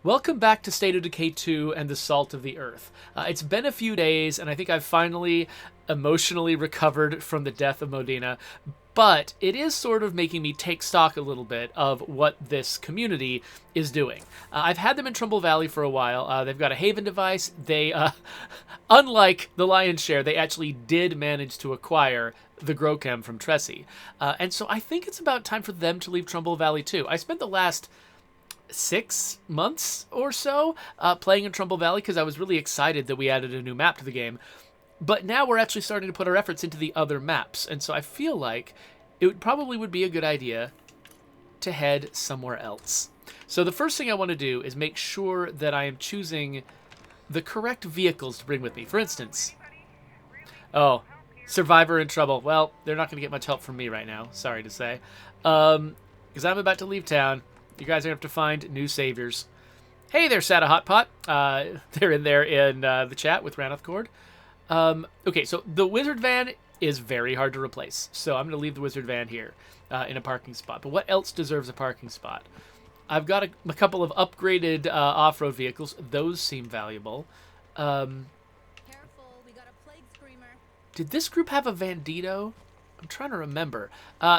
Welcome back to State of Decay 2 and the Salt of the Earth. It's been a few days, and I think I've finally emotionally recovered from the death of Modena, but it is sort of making me take stock a little bit of what this community is doing. I've had them in Trumbull Valley for a while. They've got a Haven device. They, unlike the lion's share, they actually did manage to acquire the Grochem from Tressie. And so I think it's about time for them to leave Trumbull Valley too. I spent the last 6 months or so playing in Trumbull Valley because I was really excited that we added a new map to the game. But now we're actually starting to put our efforts into the other maps, and so I feel like it probably would be a good idea to head somewhere else. So the first thing I want to do is make sure that I am choosing the correct vehicles to bring with me. For instance, oh, Survivor in trouble. Well, they're not going to get much help from me right now, sorry to say, because I'm about to leave town. You guys are going to have to find new saviors. Hey there, Sata Hotpot. They're in there in the chat with Raneth Cord. Okay, so the wizard van is very hard to replace. So I'm going to leave the wizard van here in a parking spot. But what else deserves a parking spot? I've got a couple of upgraded off-road vehicles. Those seem valuable. Careful, we got a plague screamer. Did this group have a Vandito? I'm trying to remember.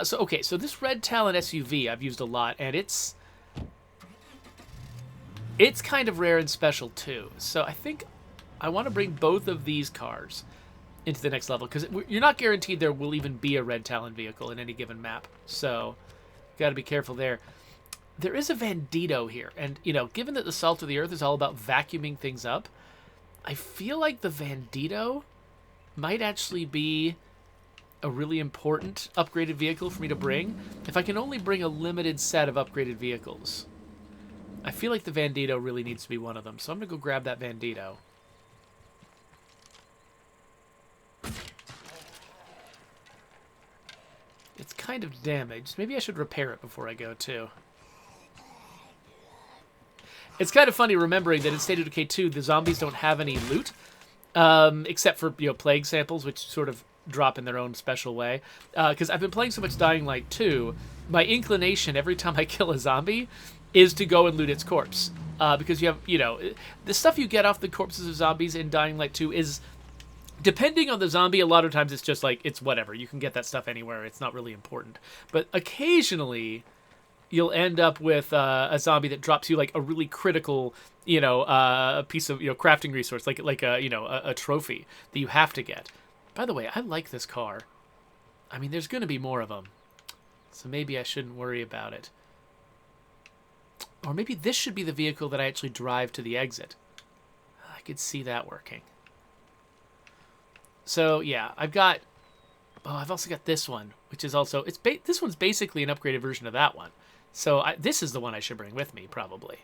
So this Red Talon SUV I've used a lot, and it's kind of rare and special too. So I think I want to bring both of these cars into the next level, because you're not guaranteed there will even be a Red Talon vehicle in any given map. So got to be careful there. There is a Vandito here, and given that the Salt of the Earth is all about vacuuming things up, I feel like the Vandito might actually be a really important upgraded vehicle for me to bring if I can only bring a limited set of upgraded vehicles. I feel like the Vandito really needs to be one of them, so I'm going to go grab that Vandito. It's kind of damaged. Maybe I should repair it before I go, too. It's kind of funny remembering that in State of Decay 2, the zombies don't have any loot, except for, plague samples, which sort of drop in their own special way. Because I've been playing so much Dying Light 2, my inclination every time I kill a zombie is to go and loot its corpse. Because you have, the stuff you get off the corpses of zombies in Dying Light 2 is, depending on the zombie, a lot of times it's just like, it's whatever. You can get that stuff anywhere. It's not really important. But occasionally, you'll end up with a zombie that drops you like a really critical, a piece of, crafting resource, like a trophy that you have to get. By the way, I like this car. I mean, there's going to be more of them. So maybe I shouldn't worry about it. Or maybe this should be the vehicle that I actually drive to the exit. I could see that working. So, yeah, I've also got this one, which is also, this one's basically an upgraded version of that one. So this is the one I should bring with me, probably.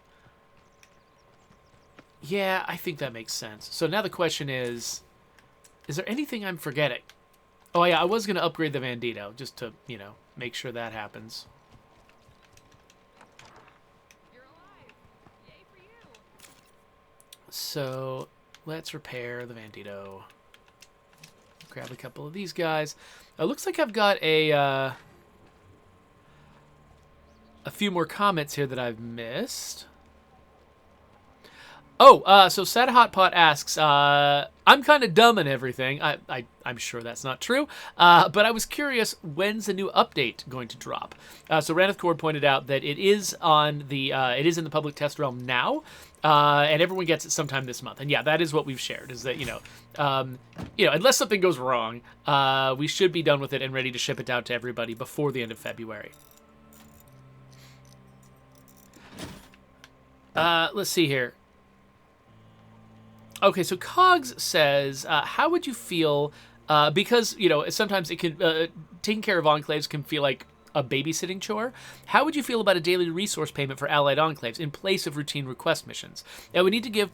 Yeah, I think that makes sense. So now the question is there anything I'm forgetting? Oh, yeah, I was going to upgrade the Vandito, just to, make sure that happens. You're alive. Yay for you. So let's repair the Vandito. Grab a couple of these guys. It looks like I've got a few more comments here that I've missed. Oh, so Sad Hot Pot asks, I'm kind of dumb and everything. I'm sure that's not true. But I was curious, when's the new update going to drop? So Raneth Cord pointed out that it is on the it is in the public test realm now, and everyone gets it sometime this month. And yeah, that is what we've shared. Is that unless something goes wrong, we should be done with it and ready to ship it out to everybody before the end of February. Let's see here. Okay, so Cogs says, how would you feel, because, sometimes it can, taking care of enclaves can feel like a babysitting chore. How would you feel about a daily resource payment for allied enclaves in place of routine request missions? Now, we need to give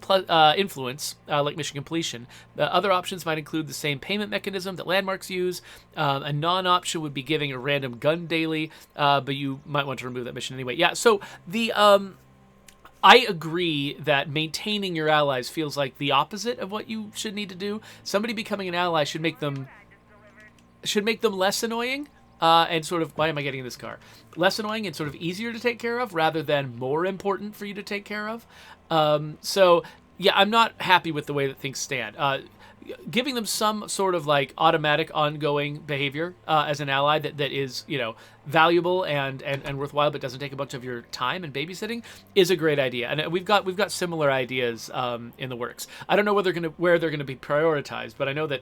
influence, like mission completion. Other options might include the same payment mechanism that landmarks use. A non-option would be giving a random gun daily, but you might want to remove that mission anyway. Yeah, so the... I agree that maintaining your allies feels like the opposite of what you should need to do. Somebody becoming an ally should make them less annoying, and sort of, why am I getting in this car? Less annoying and sort of easier to take care of rather than more important for you to take care of. So, yeah, I'm not happy with the way that things stand. Giving them some sort of like automatic ongoing behavior as an ally that is, you know, valuable and worthwhile, but doesn't take a bunch of your time and babysitting is a great idea. And we've got similar ideas in the works. I don't know where they're gonna be prioritized, but I know that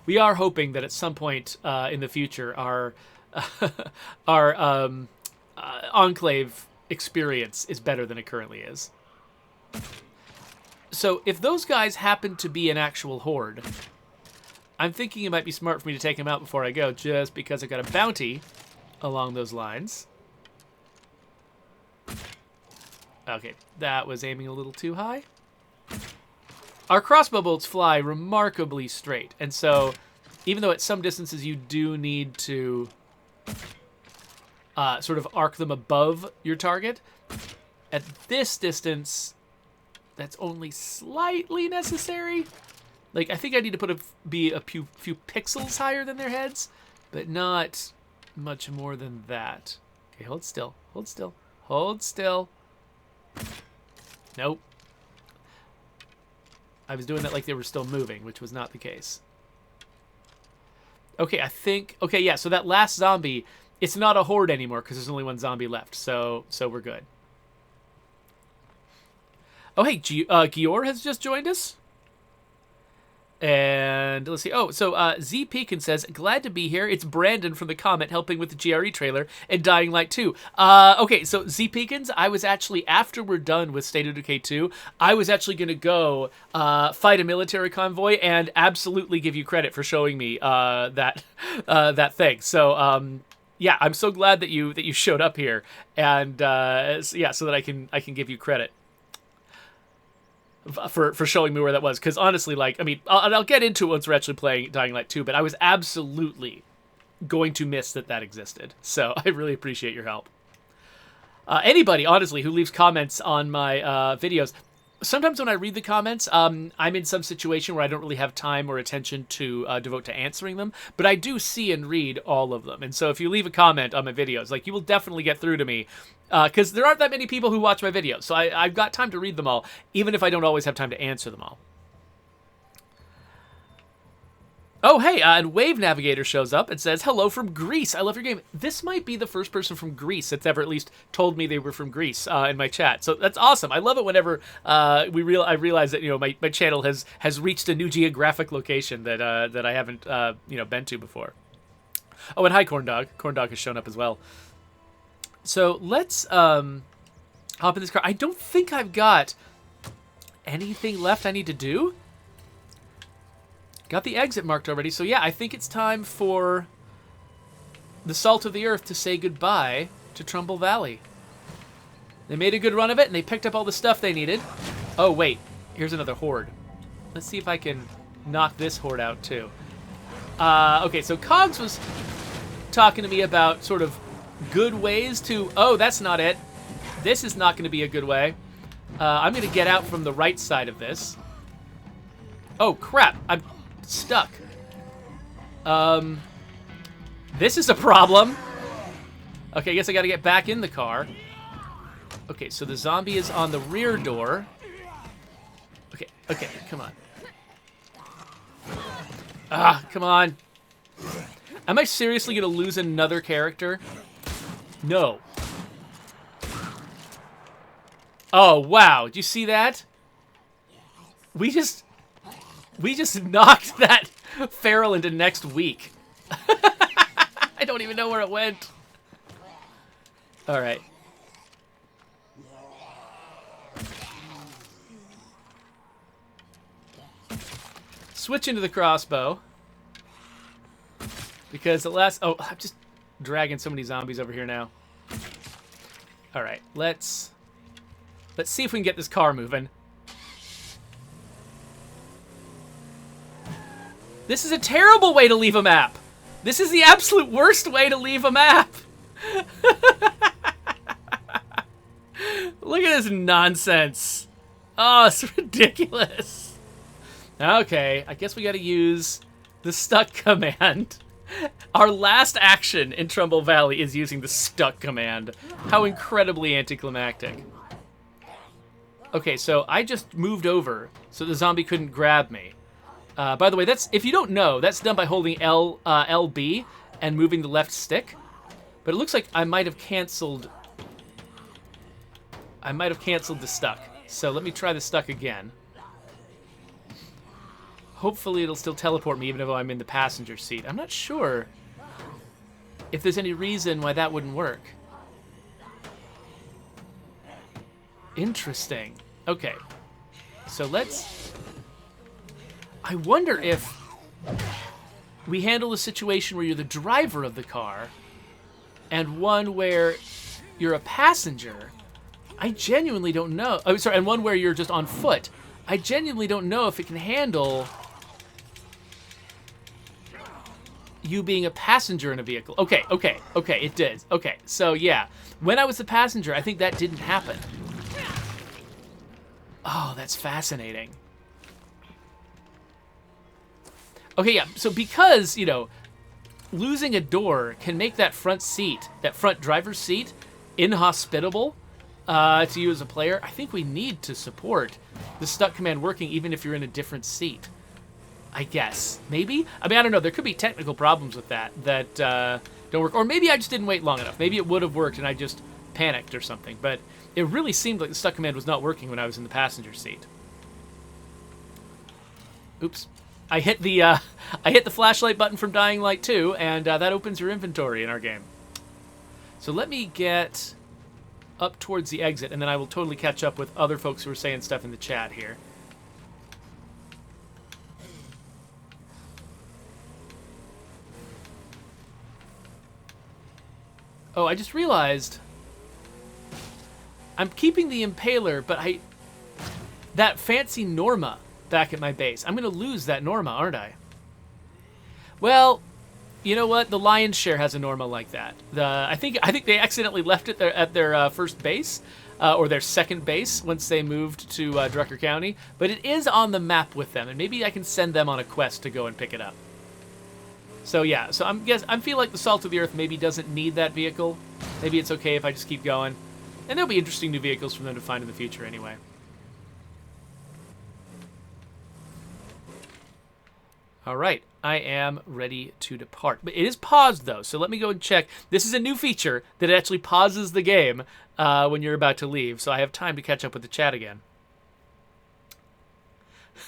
we are hoping that at some point in the future our enclave experience is better than it currently is. So if those guys happen to be an actual horde, I'm thinking it might be smart for me to take them out before I go, just because I got a bounty along those lines. Okay, that was aiming a little too high. Our crossbow bolts fly remarkably straight, and so even though at some distances you do need to sort of arc them above your target, at this distance, that's only slightly necessary. Like, I think I need to be a few pixels higher than their heads, but not much more than that. Okay, hold still, hold still, hold still. Nope. I was doing that like they were still moving, which was not the case. Okay, I think... Okay, yeah, so that last zombie, it's not a horde anymore because there's only one zombie left, so we're good. Oh, hey, Gior has just joined us. And let's see. Oh, so Z Pekin says, glad to be here. It's Brandon from the comment helping with the GRE trailer and Dying Light 2. Okay, so Z Pekins, I was actually, after we're done with State of Decay 2, I was actually going to go fight a military convoy and absolutely give you credit for showing me that thing. So, yeah, I'm so glad that you showed up here. And, yeah, so that I can give you credit for showing me where that was, because honestly, like, I mean, I'll get into it once we're actually playing Dying Light 2, but I was absolutely going to miss that existed, so I really appreciate your help. Anybody, honestly, who leaves comments on my videos, sometimes when I read the comments, I'm in some situation where I don't really have time or attention to devote to answering them, but I do see and read all of them, and so if you leave a comment on my videos, like, you will definitely get through to me, because there aren't that many people who watch my videos, so I've got time to read them all, even if I don't always have time to answer them all. Oh, hey, and Wave Navigator shows up and says, hello from Greece. I love your game. This might be the first person from Greece that's ever at least told me they were from Greece in my chat. So that's awesome. I love it whenever I realize that, you know, my channel has reached a new geographic location that I haven't you know, been to before. Oh, and hi, Corn Dog. Corn Dog has shown up as well. So let's hop in this car. I don't think I've got anything left I need to do. Got the exit marked already, so yeah, I think it's time for the Salt of the Earth to say goodbye to Trumbull Valley. They made a good run of it, and they picked up all the stuff they needed. Oh, wait. Here's another horde. Let's see if I can knock this horde out, too. Okay, so Cogs was talking to me about sort of good ways to... Oh, that's not it. This is not going to be a good way. I'm going to get out from the right side of this. Oh, crap. I'm stuck. This is a problem. Okay, I guess I got to get back in the car. Okay, so the zombie is on the rear door. Okay, come on. Ah, come on. Am I seriously going to lose another character? No. Oh, wow. Did you see that? We just knocked that feral into next week. I don't even know where it went. All right. Switch into the crossbow. Because the last... Oh, I'm just dragging so many zombies over here now. All right, let's see if we can get this car moving. This is a terrible way to leave a map. This is the absolute worst way to leave a map. Look at this nonsense. Oh, it's ridiculous. Okay, I guess we gotta use the stuck command Our last action in Trumbull Valley is using the stuck command. How incredibly anticlimactic. Okay, so I just moved over so the zombie couldn't grab me. By the way, that's, if you don't know, that's done by holding LB and moving the left stick. But it looks like I might have canceled the stuck. So let me try the stuck again. Hopefully it'll still teleport me even though I'm in the passenger seat. I'm not sure if there's any reason why that wouldn't work. Interesting. Okay. So let's... I wonder if we handle a situation where you're the driver of the car and one where you're a passenger. I genuinely don't know. Oh, sorry, and one where you're just on foot. I genuinely don't know if it can handle you being a passenger in a vehicle. Okay, it did. Okay, so yeah. When I was the passenger, I think that didn't happen. Oh, that's fascinating. Okay, yeah, so because, you know, losing a door can make that front seat, that front driver's seat, inhospitable to you as a player, I think we need to support the stuck command working even if you're in a different seat. I guess. Maybe? I mean, I don't know. There could be technical problems with that don't work. Or maybe I just didn't wait long enough. Maybe it would have worked and I just panicked or something. But it really seemed like the stuck command was not working when I was in the passenger seat. Oops. I hit the flashlight button from Dying Light 2, and that opens your inventory in our game. So let me get up towards the exit, and then I will totally catch up with other folks who are saying stuff in the chat here. Oh, I just realized I'm keeping the Impaler, but that fancy Norma back at my base. I'm going to lose that Norma, aren't I? Well, you know what? The lion's share has a Norma like that. I think they accidentally left it there at their first base, or their second base once they moved to Drucker County. But it is on the map with them, and maybe I can send them on a quest to go and pick it up. So yeah, so I feel like the Salt of the Earth maybe doesn't need that vehicle. Maybe it's okay if I just keep going. And there'll be interesting new vehicles for them to find in the future anyway. All right, I am ready to depart. But it is paused, though, so let me go and check. This is a new feature that actually pauses the game when you're about to leave, so I have time to catch up with the chat again.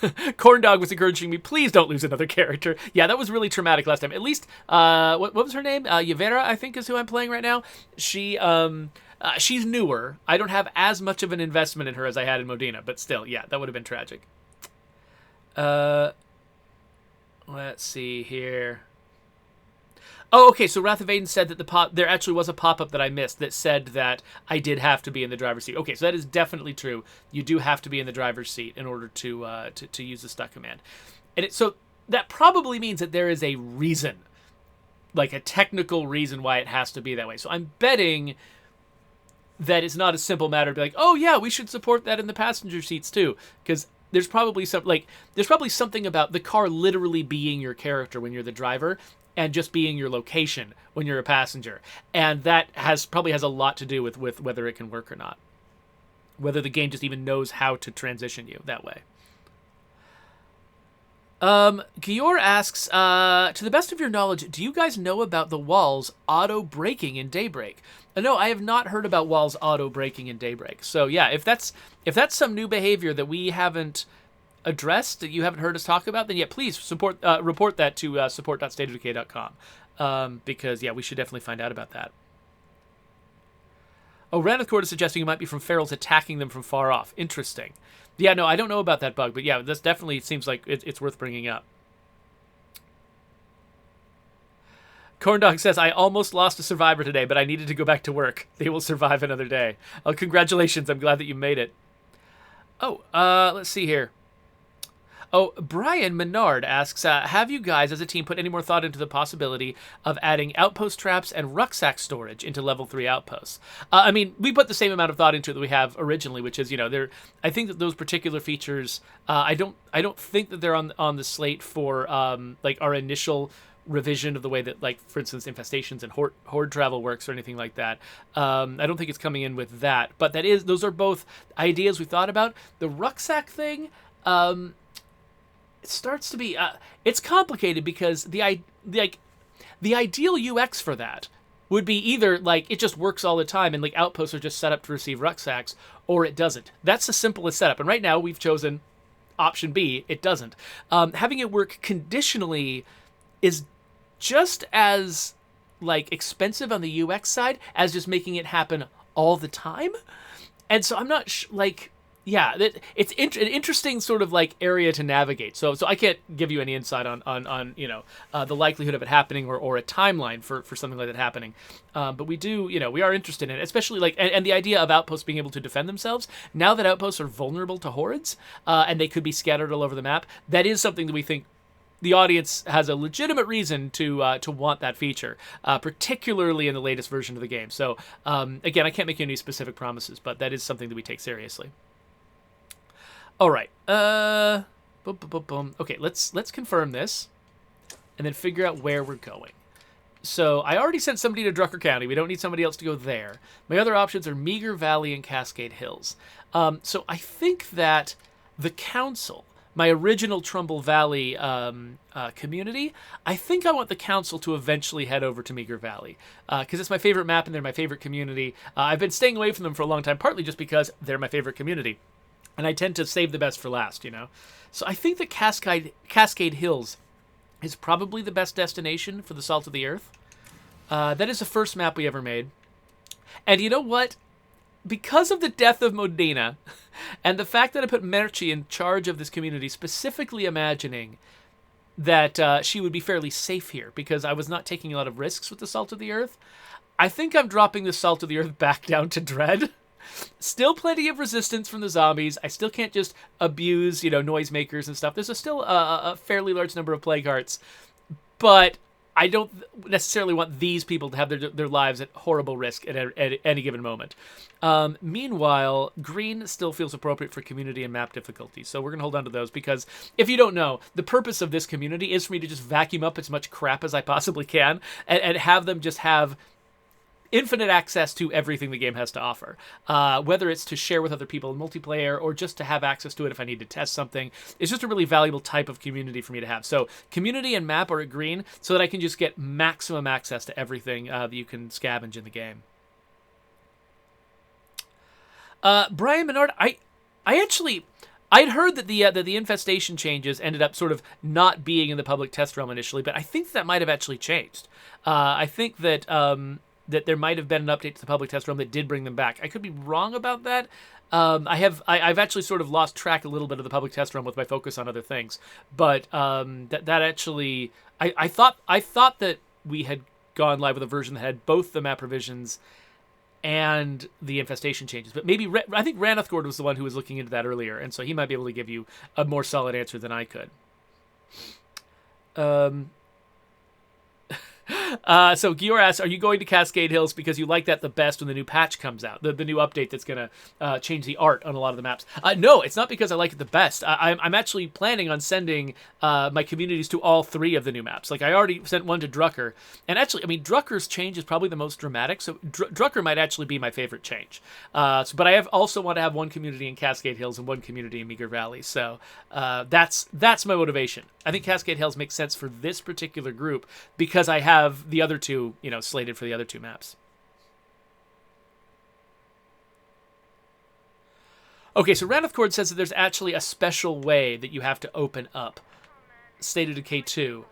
Corndog was encouraging me, please don't lose another character. Yeah, that was really traumatic last time. At least, what was her name? Yavera, I think, is who I'm playing right now. She's newer. I don't have as much of an investment in her as I had in Modena, but still, yeah, that would have been tragic. Let's see here. Oh, okay, so Wrath of Aiden said that there actually was a pop-up that I missed that said that I did have to be in the driver's seat. Okay, so that is definitely true. You do have to be in the driver's seat in order to use the stuck command. And so that probably means that there is a reason, like a technical reason why it has to be that way. So I'm betting that it's not a simple matter to be like, oh yeah, we should support that in the passenger seats too, because there's probably something about the car literally being your character when you're the driver and just being your location when you're a passenger. And that probably has a lot to do with whether it can work or not. Whether the game just even knows how to transition you that way. Gior asks, to the best of your knowledge, do you guys know about the walls auto-braking in Daybreak? No, I have not heard about walls auto-braking in Daybreak. So yeah, if that's some new behavior that we haven't addressed, that you haven't heard us talk about, then yeah, please report that to support.stateofdecay.com. Because yeah, we should definitely find out about that. Oh, Ranith Court is suggesting it might be from ferals attacking them from far off. Interesting. Yeah, no, I don't know about that bug, but yeah, this definitely seems like it's worth bringing up. Corndog says, I almost lost a survivor today, but I needed to go back to work. They will survive another day. Oh, congratulations. I'm glad that you made it. Oh, let's see here. Oh, Brian Menard asks, have you guys as a team put any more thought into the possibility of adding outpost traps and rucksack storage into level 3 outposts? I mean, we put the same amount of thought into it that we have originally, which is, you know, I think that those particular features, I don't think that they're on the slate for like our initial revision of the way that, like, for instance, infestations and horde travel works or anything like that. I don't think it's coming in with that, but those are both ideas we thought about. The rucksack thing, it starts to be it's complicated because the ideal UX for that would be either like it just works all the time and like outposts are just set up to receive rucksacks, or it doesn't. That's the simplest setup, and right now we've chosen option B. It doesn't. Having it work conditionally is just as like expensive on the UX side as just making it happen all the time. And so I'm not it's an interesting sort of like area to navigate. So I can't give you any insight on the likelihood of it happening or a timeline for something like that happening. But we do, we are interested in it, especially like and the idea of outposts being able to defend themselves. Now that outposts are vulnerable to hordes and they could be scattered all over the map, that is something that we think the audience has a legitimate reason to want that feature, particularly in the latest version of the game. So again, I can't make any specific promises, but that is something that we take seriously. All right. Boom, boom, boom, boom. Okay, let's confirm this, and then figure out where we're going. So I already sent somebody to Drucker County. We don't need somebody else to go there. My other options are Meager Valley and Cascade Hills. So I think that the council, my original Trumbull Valley community, I think I want the council to eventually head over to Meager Valley because it's my favorite map and they're my favorite community. I've been staying away from them for a long time, partly just because they're my favorite community. And I tend to save the best for last, So I think that Cascade Hills is probably the best destination for the Salt of the Earth. That is the first map we ever made. And you know what? Because of the death of Modena, and the fact that I put Merci in charge of this community, specifically imagining that she would be fairly safe here, because I was not taking a lot of risks with the Salt of the Earth, I think I'm dropping the Salt of the Earth back down to Dread. Still plenty of resistance from the zombies. I still can't just abuse, noisemakers and stuff. There's still a fairly large number of plague hearts. But I don't necessarily want these people to have their lives at horrible risk at any given moment. Meanwhile, green still feels appropriate for community and map difficulty. So we're going to hold on to those because if you don't know, the purpose of this community is for me to just vacuum up as much crap as I possibly can and have them just have infinite access to everything the game has to offer, whether it's to share with other people in multiplayer or just to have access to it if I need to test something. It's just a really valuable type of community for me to have. So community and map are at green so that I can just get maximum access to everything that you can scavenge in the game. Brian Menard, I'd heard that the infestation changes ended up sort of not being in the public test realm initially, but I think that might have actually changed. I think that that there might have been an update to the public test realm that did bring them back. I could be wrong about that. I've actually sort of lost track a little bit of the public test realm with my focus on other things. But that actually, I thought that we had gone live with a version that had both the map revisions and the infestation changes. But maybe I think Ranethgord was the one who was looking into that earlier, and so he might be able to give you a more solid answer than I could. So Gior asks, are you going to Cascade Hills because you like that the best when the new patch comes out, the new update that's going to change the art on a lot of the maps? No, it's not because I like it the best. I'm actually planning on sending my communities to all three of the new maps. Like I already sent one to Drucker, and actually, I mean, Drucker's change is probably the most dramatic, so Drucker might actually be my favorite change. But I also want to have one community in Cascade Hills and one community in Meager Valley, so that's my motivation. I think Cascade Hills makes sense for this particular group because I have the other two, slated for the other two maps. Okay, so Ranethgord says that there's actually a special way that you have to open up State of Decay 2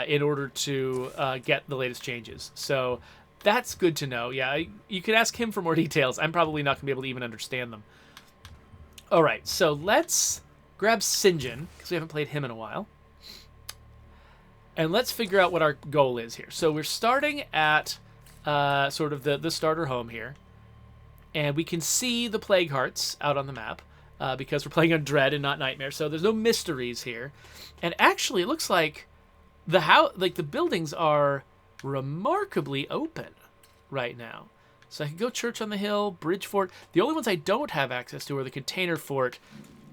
in order to get the latest changes. So that's good to know. Yeah, you could ask him for more details. I'm probably not going to be able to even understand them. All right, so let's grab Sinjin, because we haven't played him in a while. And let's figure out what our goal is here. So we're starting at sort of the starter home here. And we can see the Plague Hearts out on the map because we're playing on Dread and not Nightmare. So there's no mysteries here. And actually, it looks like the buildings are remarkably open right now. So I can go Church on the Hill, Bridge Fort. The only ones I don't have access to are the Container Fort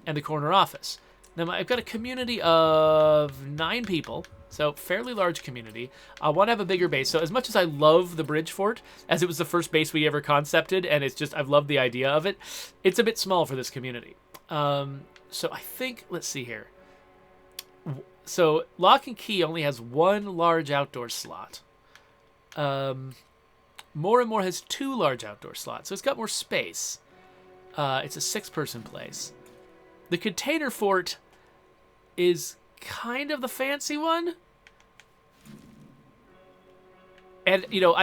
and the Corner Office. Now I've got a community of 9 people, so fairly large community. I want to have a bigger base. So as much as I love the bridge fort, as it was the first base we ever concepted, and it's just, I've loved the idea of it, it's a bit small for this community. So I think, let's see here. So Lock and Key only has 1 large outdoor slot. More and More has 2 large outdoor slots, so it's got more space. It's a 6-person place. The Container Fort is kind of the fancy one. And, you know,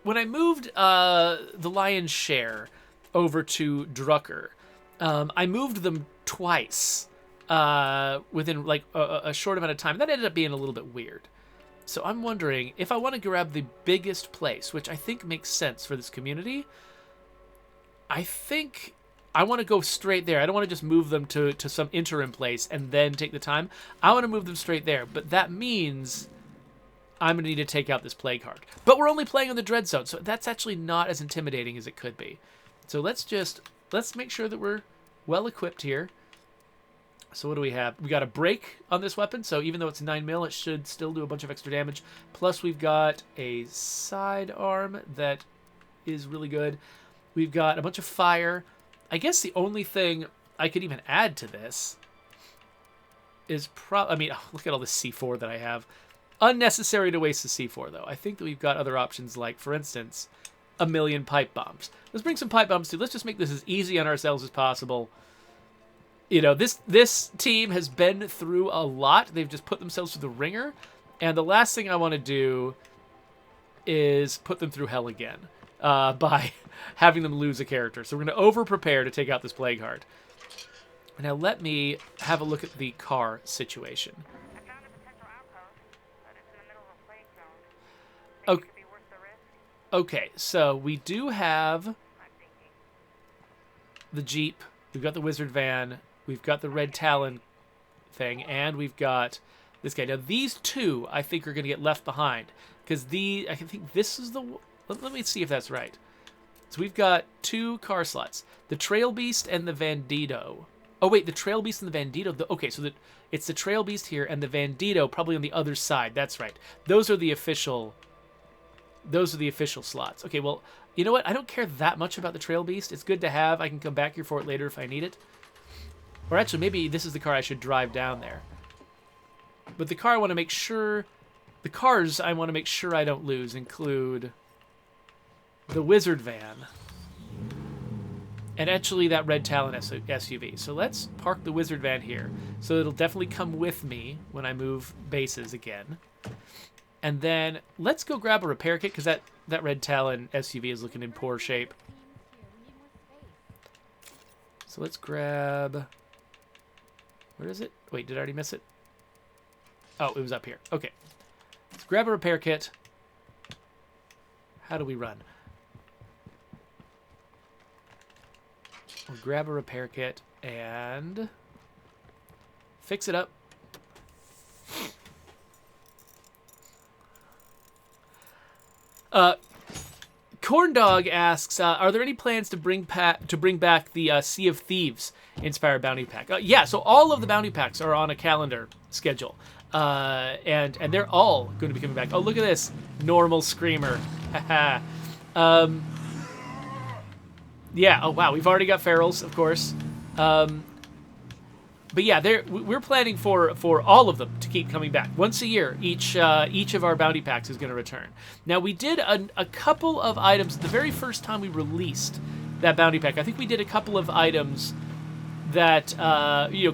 when I moved the Lion's Share over to Drucker, I moved them twice within, like, a short amount of time. That ended up being a little bit weird. So I'm wondering, if I want to grab the biggest place, which I think makes sense for this community, I think I want to go straight there. I don't want to just move them to some interim place and then take the time. I want to move them straight there. But that means I'm going to need to take out this Plague Heart. But we're only playing on the Dread Zone, so that's actually not as intimidating as it could be. So let's make sure that we're well equipped here. So what do we have? We got a break on this weapon, so even though it's 9mm, it should still do a bunch of extra damage. Plus we've got a sidearm that is really good. We've got a bunch of fire. I guess the only thing I could even add to this is look at all this C4 that I have. Unnecessary to waste the C4, though. I think that we've got other options, like, for instance, 1,000,000 pipe bombs. Let's bring some pipe bombs, too. Let's just make this as easy on ourselves as possible. You know, this team has been through a lot. They've just put themselves through the ringer. And the last thing I want to do is put them through hell again by having them lose a character. So we're going to over-prepare to take out this Plague Heart. Now let me have a look at the car situation. I found a potential outpost, but it's in the middle of a plague zone. Think it could be worth the risk? Okay, so we do have I'm thinking. the Jeep. We've got the Wizard Van. We've got the Red Talon thing, and we've got this guy. Now, these 2, I think, are going to get left behind, because I think this is the... Let me see if that's right. So we've got 2 car slots. The Trail Beast and the Bandito. Oh, wait, the Trail Beast and the Bandito. Okay, so it's the Trail Beast here, and the Bandito probably on the other side. That's right. Those are the official slots. Okay, well, you know what? I don't care that much about the Trail Beast. It's good to have. I can come back here for it later if I need it. Or actually, maybe this is the car I should drive down there. But the car I want to make sure... The cars I want to make sure I don't lose include the Wizard Van and actually that Red Talon SUV. So let's park the Wizard Van here. So it'll definitely come with me when I move bases again. And then let's go grab a repair kit, because that Red Talon SUV is looking in poor shape. So let's grab... Where is it? Wait, did I already miss it? Oh, it was up here. Okay. Let's grab a repair kit. How do we run? We'll grab a repair kit and fix it up. Corn Dog asks, are there any plans to bring back the Sea of Thieves inspired bounty pack? Yeah, so all of the bounty packs are on a calendar schedule, and they're all going to be coming back. Oh, look at this normal screamer. Yeah. Oh wow, we've already got ferals, of course. But yeah, we're planning for all of them to keep coming back. Once a year, each of our bounty packs is going to return. Now, we did a couple of items the very first time we released that bounty pack. I think we did a couple of items that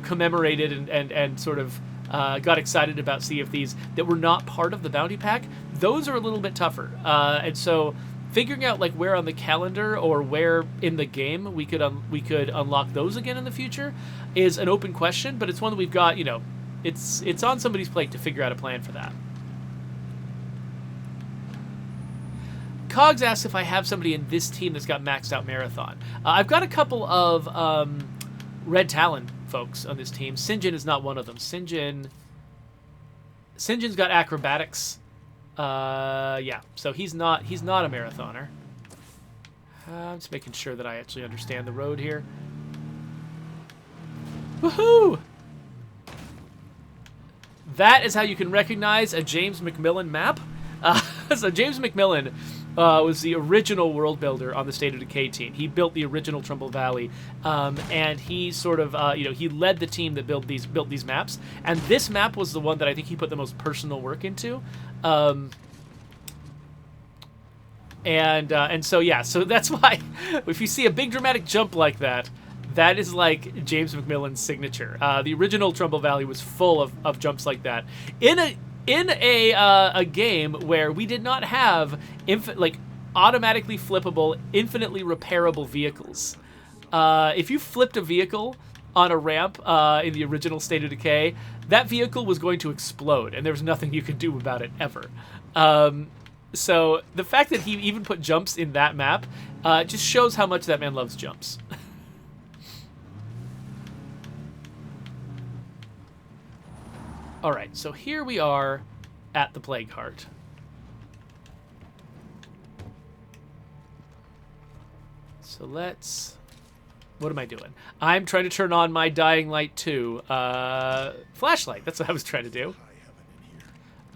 commemorated and sort of got excited about Sea of Thieves that were not part of the bounty pack. Those are a little bit tougher, and so figuring out like where on the calendar or where in the game we could unlock those again in the future is an open question, but it's one that we've got, it's on somebody's plate to figure out a plan for that. Cogs asks if I have somebody in this team that's got maxed out Marathon. I've got a couple of Red Talon folks on this team. Sinjin is not one of them. Sinjin's got acrobatics. Yeah, so he's not a marathoner. I'm just making sure that I actually understand the road here. Woohoo! that is how you can recognize a James McMillan map. So James McMillan was the original world builder on the State of Decay team. He built the original Trumbull Valley, and he sort of, he led the team that built these maps. And this map was the one that I think he put the most personal work into. And so yeah, so that's why if you see a big dramatic jump like that, that is like James McMillan's signature. The original Trumbull Valley was full of jumps like that in a game where we did not have automatically flippable, infinitely repairable vehicles. If you flipped a vehicle on a ramp in the original State of Decay, that vehicle was going to explode, and there was nothing you could do about it ever. So the fact that he even put jumps in that map just shows how much that man loves jumps. All right, so here we are at the Plague Heart. So let's... What am I doing? I'm trying to turn on my Dying Light 2 flashlight. That's what I was trying to do.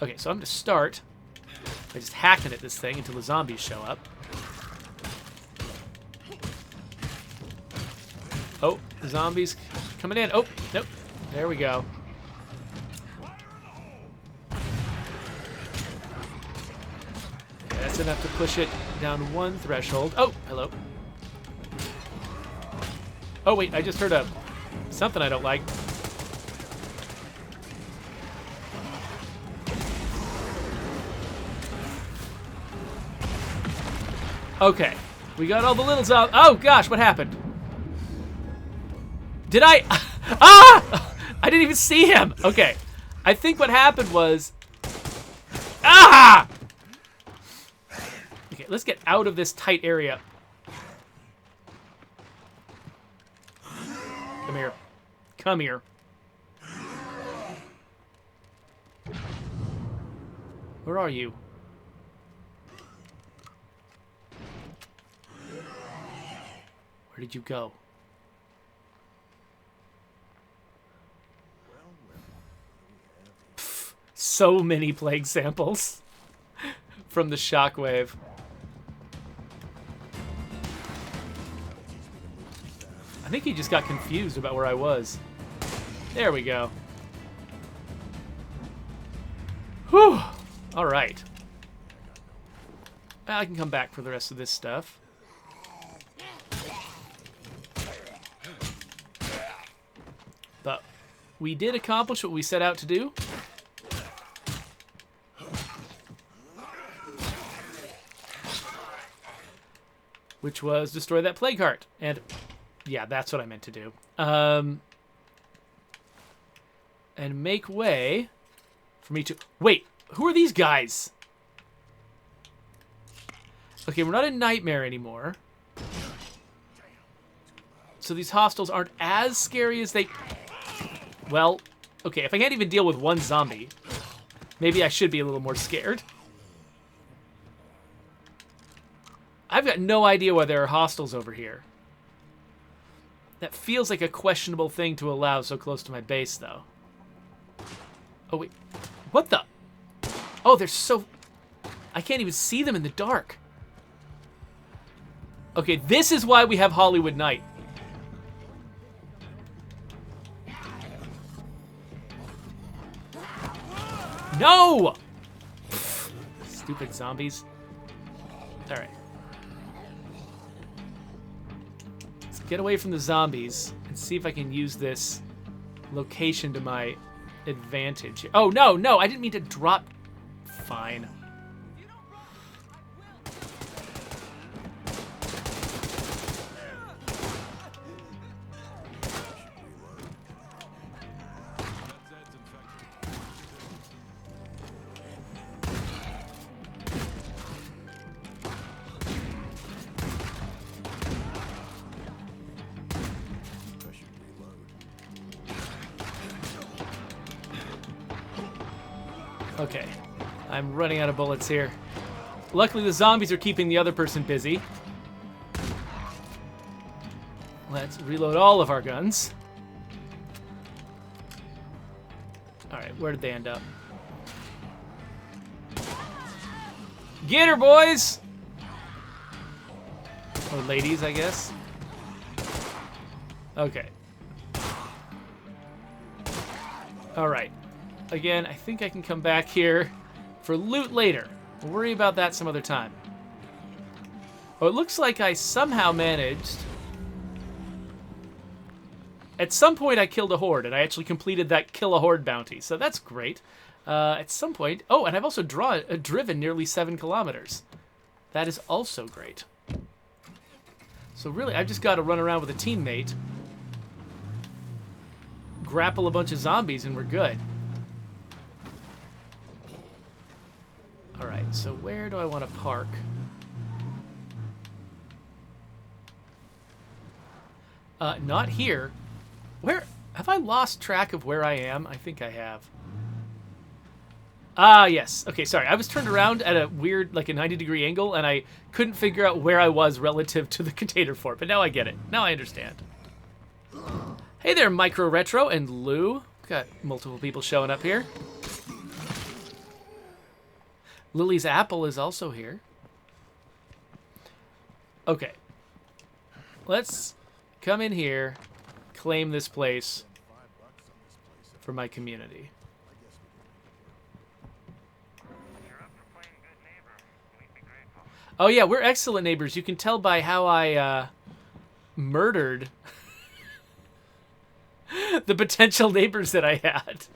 Okay, so I'm going to start by just hacking at this thing until the zombies show up. Oh, the zombies coming in. Oh, nope. There we go. That's enough to push it down one threshold. Oh, hello. Oh, wait, I just heard something I don't like. Okay, we got all the little zombies. Oh, gosh, what happened? Did I... Ah! I didn't even see him. Okay, I think what happened was... Ah! Okay, let's get out of this tight area. Come here. Come here. Where are you? Where did you go? Pff, so many plague samples from the shockwave. I think he just got confused about where I was. There we go. Whew. All right. I can come back for the rest of this stuff. But we did accomplish what we set out to do. Which was destroy that plague heart. And yeah, that's what I meant to do. And make way for me to... Wait, who are these guys? Okay, we're not in Nightmare anymore. So these hostiles aren't as scary as they... Well, okay, if I can't even deal with one zombie, maybe I should be a little more scared. I've got no idea why there are hostiles over here. That feels like a questionable thing to allow so close to my base, though. Oh, wait. What the? Oh, they're so... I can't even see them in the dark. Okay, this is why we have Hollywood Night. No! Pfft, stupid zombies. All right. Let's get away from the zombies and see if I can use this location to my advantage. Oh, no, no, I didn't mean to drop. Fine. Okay, I'm running out of bullets here. Luckily, the zombies are keeping the other person busy. Let's reload all of our guns. Alright, where did they end up? Get her, boys! Or ladies, I guess. Okay. Alright. Again, I think I can come back here for loot later. We'll worry about that some other time. Oh, it looks like I somehow managed... At some point, I killed a horde, and I actually completed that kill a horde bounty, so that's great. At some point... Oh, and I've also driven nearly 7 kilometers. That is also great. So really, I've just got to run around with a teammate, grapple a bunch of zombies, and we're good. Alright, so where do I want to park? Not here. Where... Have I lost track of where I am? I think I have. Ah, yes. Okay, sorry. I was turned around at a weird, like a 90-degree angle, and I couldn't figure out where I was relative to the container fort. But now I get it. Now I understand. Hey there, Micro Retro and Lou. Got multiple people showing up here. Lily's Apple is also here. Okay. Let's come in here, claim this place for my community. Oh yeah, we're excellent neighbors. You can tell by how I murdered the potential neighbors that I had.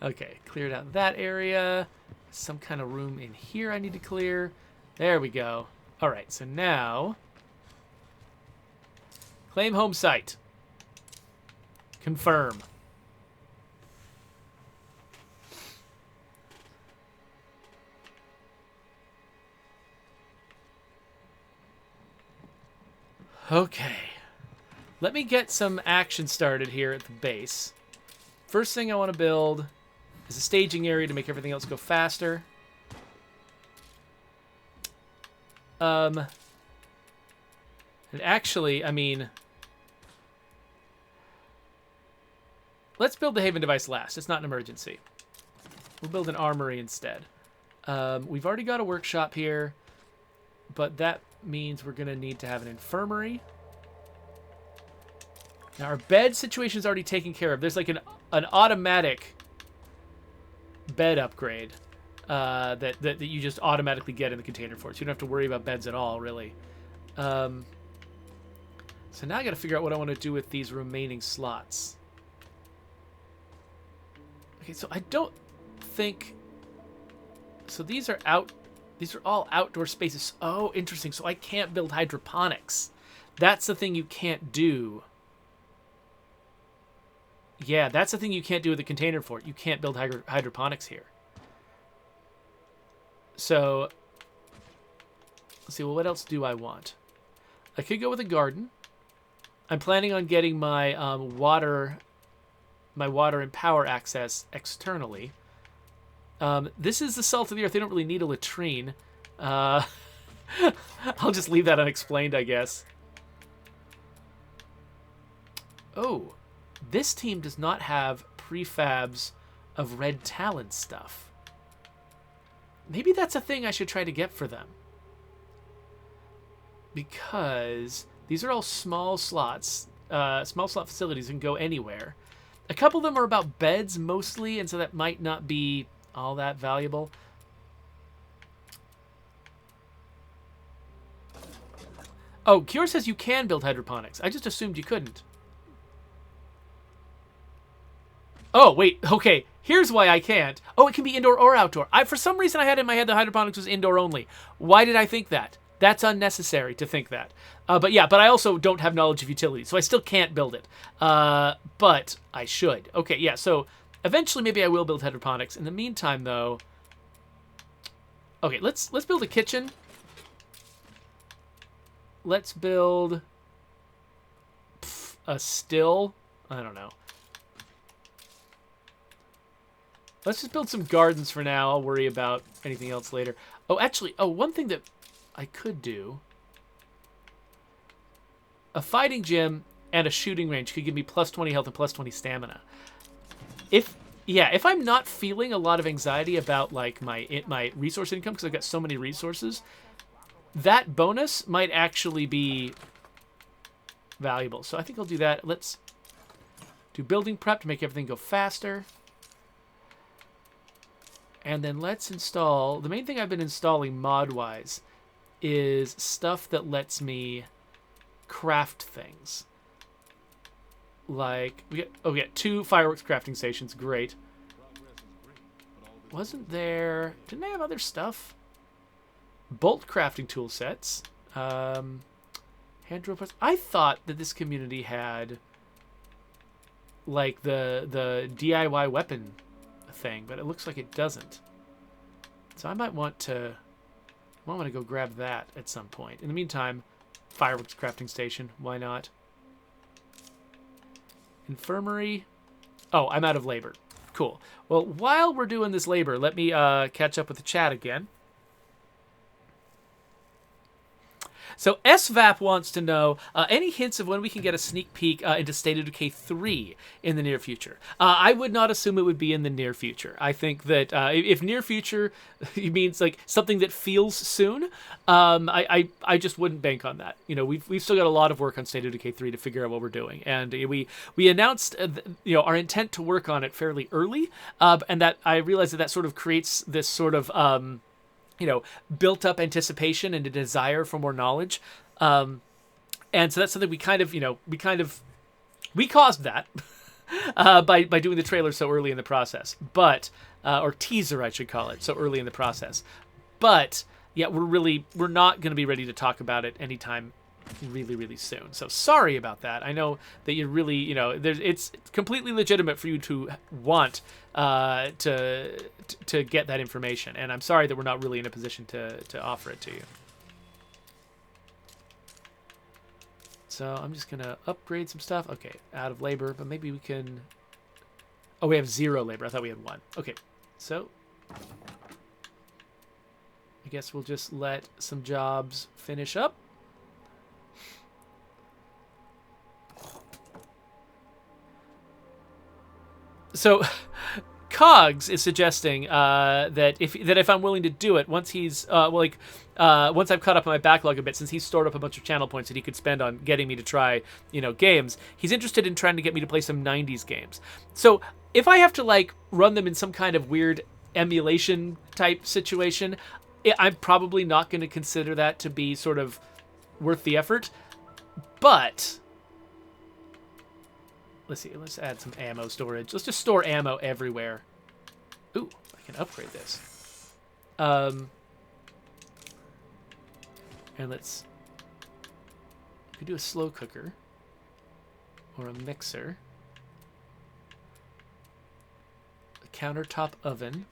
Okay, cleared out that area. Some kind of room in here I need to clear. There we go. All right, so now... Claim home site. Confirm. Okay. Let me get some action started here at the base. First thing I want to build is a staging area to make everything else go faster. And actually, I mean... Let's build the Haven device last. It's not an emergency. We'll build an armory instead. We've already got a workshop here, but that means we're going to need to have an infirmary. Now, our bed situation is already taken care of. There's like an automatic bed upgrade that you just automatically get in the container fort. So you don't have to worry about beds at all, really. So now I got to figure out what I want to do with these remaining slots. Okay, so I don't think... So these are all outdoor spaces. Oh, interesting. So I can't build hydroponics. That's the thing you can't do. Yeah, that's the thing you can't do with the container fort. You can't build hydroponics here. So, let's see. Well, what else do I want? I could go with a garden. I'm planning on getting my water and power access externally. This is the salt of the earth. They don't really need a latrine. I'll just leave that unexplained, I guess. Oh, this team does not have prefabs of red talent stuff. Maybe that's a thing I should try to get for them. Because these are all small slots, small slot facilities and go anywhere. A couple of them are about beds mostly, and so that might not be all that valuable. Oh, Kior says you can build hydroponics. I just assumed you couldn't. Oh, wait. Okay. Here's why I can't. Oh, it can be indoor or outdoor. For some reason, I had in my head that hydroponics was indoor only. Why did I think that? That's unnecessary to think that. But I also don't have knowledge of utilities, so I still can't build it. But I should. Okay, yeah, so eventually maybe I will build hydroponics. In the meantime, though... Okay, let's build a kitchen. Let's build... a still? I don't know. Let's just build some gardens for now. I'll worry about anything else later. Oh, actually, one thing that I could do... A fighting gym and a shooting range could give me plus 20 health and plus 20 stamina. If Yeah, if I'm not feeling a lot of anxiety about like my resource income because I've got so many resources, that bonus might actually be valuable. So I think I'll do that. Let's do building prep to make everything go faster. And then let's install... The main thing I've been installing mod-wise is stuff that lets me craft things. Like, we get 2 fireworks crafting stations. Great. Wasn't there... Didn't I have other stuff? Bolt crafting tool sets. Hand drill press. I thought that this community had like the DIY weapon thing, but it looks like it doesn't. So I might want to go grab that at some point. In the meantime, fireworks crafting station. Why not? Infirmary. Oh, I'm out of labor. Cool. Well, while we're doing this labor, let me catch up with the chat again. So SVAP wants to know any hints of when we can get a sneak peek into State of Decay 3 in the near future. I would not assume it would be in the near future. I think that if near future means like something that feels soon, I just wouldn't bank on that. You know, we've still got a lot of work on State of Decay 3 to figure out what we're doing, and we announced our intent to work on it fairly early, and that I realized that sort of creates this sort of built up anticipation and a desire for more knowledge. And so that's something we caused that by doing the trailer so early in the process, but, or teaser, I should call it, so early in the process. But yeah, we're not going to be ready to talk about it anytime really, really soon. So sorry about that. I know that you really, it's completely legitimate for you to want to get that information, and I'm sorry that we're not really in a position to offer it to you. So I'm just gonna upgrade some stuff. Okay, out of labor, but maybe we can... Oh, we have 0 labor. I thought we had 1. Okay, so I guess we'll just let some jobs finish up. So Cogs is suggesting that if I'm willing to do it, once he's once I've caught up on my backlog a bit, since he's stored up a bunch of channel points that he could spend on getting me to try games, he's interested in trying to get me to play some 90s games. So if I have to like run them in some kind of weird emulation type situation, I'm probably not going to consider that to be sort of worth the effort. But let's see. Let's add some ammo storage. Let's just store ammo everywhere. Ooh, I can upgrade this. And we could do a slow cooker or a mixer. A countertop oven.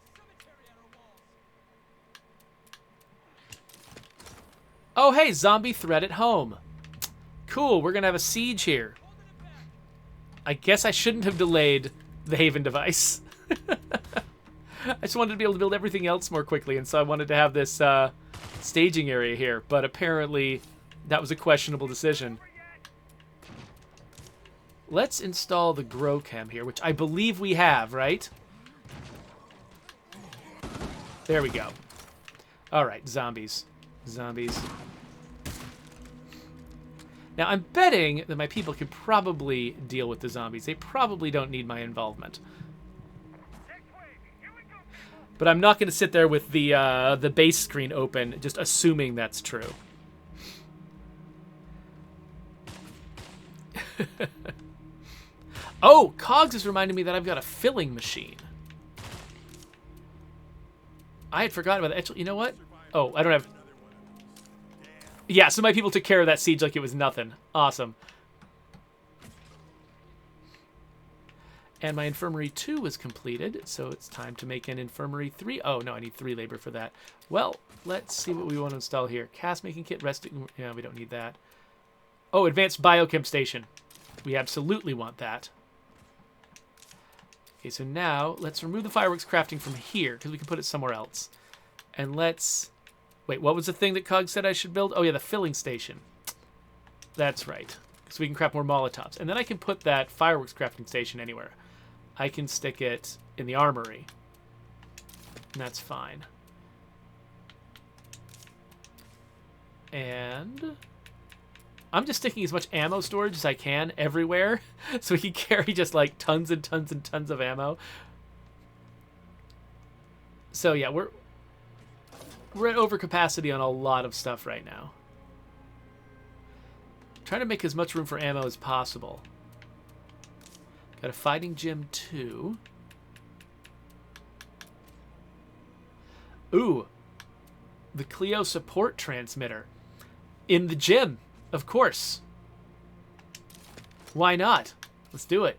Oh, hey, zombie threat at home. Cool, we're gonna have a siege here. I guess I shouldn't have delayed the Haven device. I just wanted to be able to build everything else more quickly, and so I wanted to have this staging area here, but apparently that was a questionable decision. Let's install the grow chem here, which I believe we have, right? There we go. All right, zombies. Zombies. Now, I'm betting that my people could probably deal with the zombies. They probably don't need my involvement. But I'm not going to sit there with the base screen open, just assuming that's true. Oh, Cogs is reminding me that I've got a filling machine. I had forgotten about that. Actually, you know what? Oh, I don't have... Yeah, so my people took care of that siege like it was nothing. Awesome. And my Infirmary 2 was completed, so it's time to make an Infirmary 3. Oh, no, I need 3 labor for that. Well, let's see what we want to install here. Cast making kit, resting... Yeah, we don't need that. Oh, advanced biochem station. We absolutely want that. Okay, so now let's remove the fireworks crafting from here, because we can put it somewhere else. And let's... Wait, what was the thing that Cog said I should build? Oh, yeah, the filling station. That's right. So we can craft more Molotovs. And then I can put that fireworks crafting station anywhere. I can stick it in the armory. And that's fine. And I'm just sticking as much ammo storage as I can everywhere so we can carry just like tons and tons and tons of ammo. So yeah, we're at overcapacity on a lot of stuff right now. Trying to make as much room for ammo as possible. Got a fighting gym too. Ooh, the Clio support transmitter in the gym, of course. Why not? Let's do it.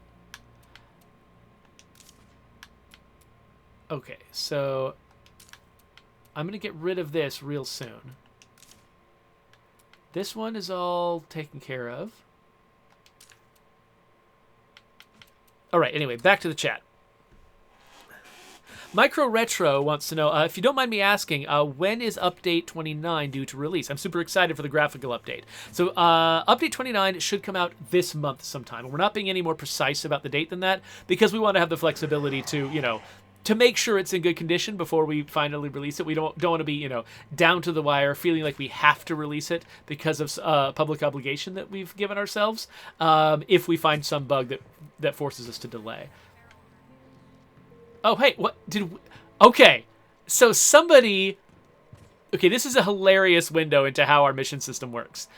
Okay, so I'm going to get rid of this real soon. This one is all taken care of. All right, anyway, back to the chat. Micro Retro wants to know, if you don't mind me asking, when is Update 29 due to release? I'm super excited for the graphical update. So Update 29 should come out this month sometime. We're not being any more precise about the date than that because we want to have the flexibility to, you know, to make sure it's in good condition before we finally release it. We don't want to be, you know, down to the wire, feeling like we have to release it because of public obligation that we've given ourselves. If we find some bug that forces us to delay. Oh, hey, what did... Okay, so somebody... Okay, this is a hilarious window into how our mission system works.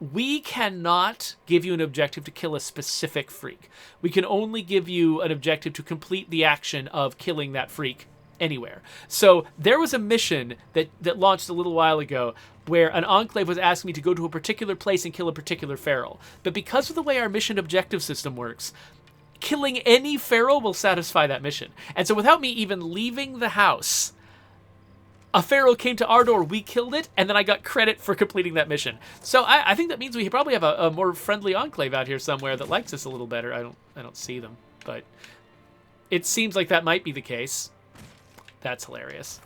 We cannot give you an objective to kill a specific freak. We can only give you an objective to complete the action of killing that freak anywhere. So there was a mission that launched a little while ago where an enclave was asking me to go to a particular place and kill a particular feral. But because of the way our mission objective system works, killing any feral will satisfy that mission. And so without me even leaving the house, a feral came to our door, we killed it, and then I got credit for completing that mission. So I think that means we probably have a more friendly enclave out here somewhere that likes us a little better. I don't see them, but it seems like that might be the case. That's hilarious.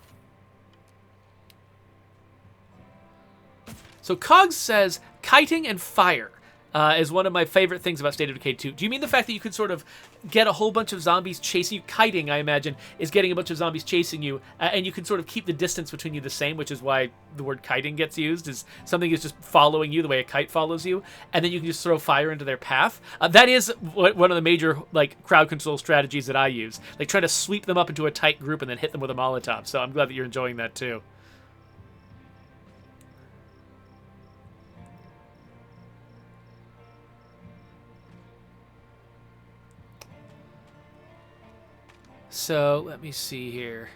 So Cogs says, kiting and fire is one of my favorite things about State of Decay 2. Do you mean the fact that you could sort of get a whole bunch of zombies chasing you? Kiting, I imagine, is getting a bunch of zombies chasing you, and you can sort of keep the distance between you the same, which is why the word kiting gets used, is something is just following you the way a kite follows you, and then you can just throw fire into their path. That is one of the major like crowd control strategies that I use. Like, try to sweep them up into a tight group and then hit them with a Molotov. So I'm glad that you're enjoying that too. So, let me see here.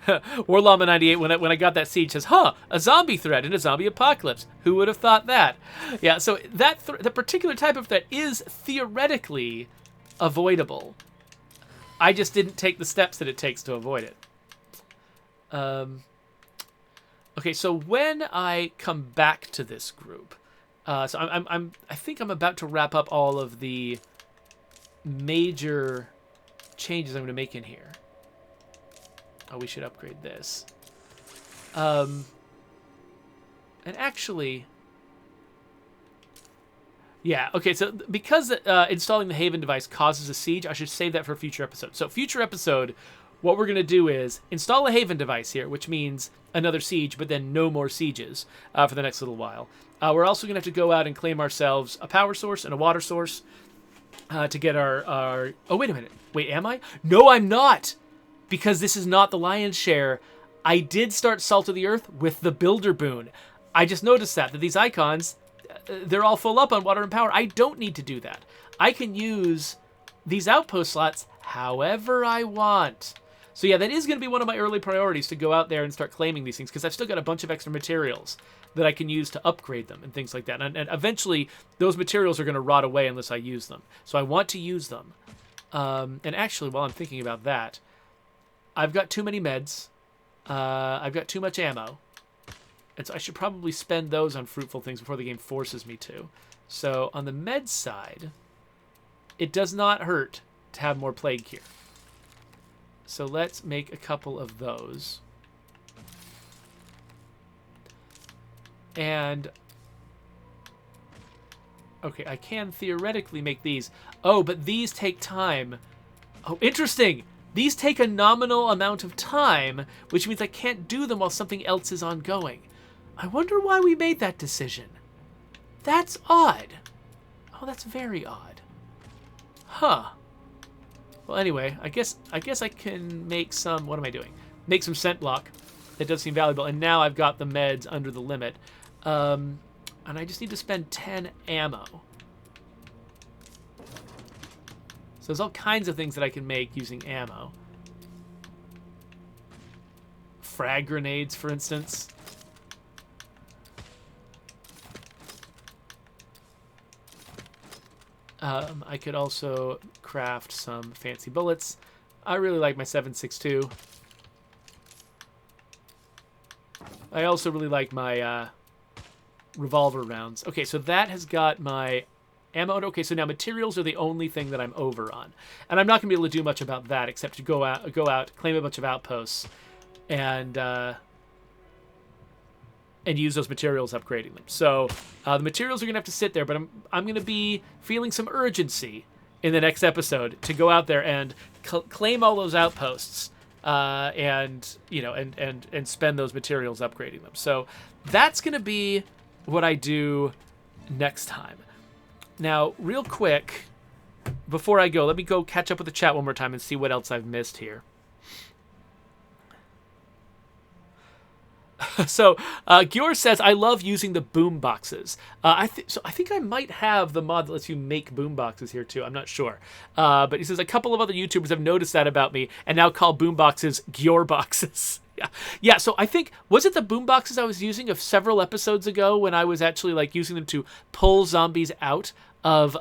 Warllama98, when I got that siege, says, a zombie threat in a zombie apocalypse. Who would have thought that? Yeah, so the particular type of threat is theoretically avoidable. I just didn't take the steps that it takes to avoid it. Okay, so when I come back to this group, so I think I'm about to wrap up all of the major changes I'm going to make in here. Oh, we should upgrade this. And actually, yeah, okay, so because installing the Haven device causes a siege, I should save that for a future episode. So future episode, what we're going to do is install a Haven device here, which means another siege, but then no more sieges for the next little while. We're also going to have to go out and claim ourselves a power source and a water source to get our... Oh, wait a minute. Wait, am I? No, I'm not! Because this is not the lion's share. I did start Salt of the Earth with the Builder Boon. I just noticed that these icons, they're all full up on water and power. I don't need to do that. I can use these outpost slots however I want. So yeah, that is going to be one of my early priorities, to go out there and start claiming these things, because I've still got a bunch of extra materials that I can use to upgrade them and things like that. And eventually, those materials are going to rot away unless I use them. So I want to use them. And actually, while I'm thinking about that, I've got too many meds. I've got too much ammo. And so I should probably spend those on fruitful things before the game forces me to. So on the med side, it does not hurt to have more plague here. So let's make a couple of those. And Okay, I can theoretically make these. Oh, but these take time. Oh, interesting. These take a nominal amount of time, which means I can't do them while something else is ongoing. I wonder why we made that decision. That's odd. Oh, that's very odd. Huh. Well, anyway, I guess I can make some... What am I doing? Make some scent block. That does seem valuable. And now I've got the meds under the limit. And I just need to spend 10 ammo. So there's all kinds of things that I can make using ammo. Frag grenades, for instance. I could also craft some fancy bullets. I really like my 7.62. I also really like my revolver rounds. Okay, so that has got my ammo. Okay, so now materials are the only thing that I'm over on. And I'm not going to be able to do much about that except to go out, claim a bunch of outposts, and use those materials upgrading them. So the materials are going to have to sit there, but I'm going to be feeling some urgency in the next episode to go out there and claim all those outposts and spend those materials upgrading them. So that's going to be what I do next time. Now, real quick, before I go, let me go catch up with the chat one more time and see what else I've missed here. So, Gior says, I love using the boom boxes. I think I might have the mod that lets you make boom boxes here too. I'm not sure. But he says, a couple of other YouTubers have noticed that about me and now call boom boxes Gior boxes. Yeah, so I think, was it the boom boxes I was using of several episodes ago when I was actually like using them to pull zombies out of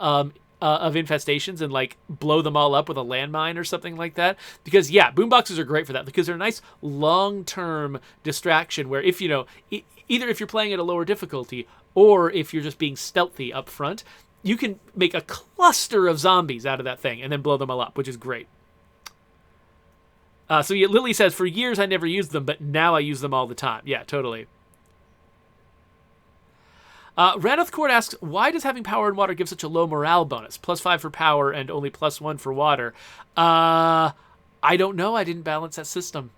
infestations and like blow them all up with a landmine or something like that? Because yeah, boomboxes are great for that because they're a nice long-term distraction where if either if you're playing at a lower difficulty or if you're just being stealthy up front, you can make a cluster of zombies out of that thing and then blow them all up, which is great. So yeah, Lily says, for years I never used them, but now I use them all the time. Yeah, totally. Raneth Court asks, why does having power and water give such a low morale bonus? +5 for power and only +1 for water. I don't know. I didn't balance that system.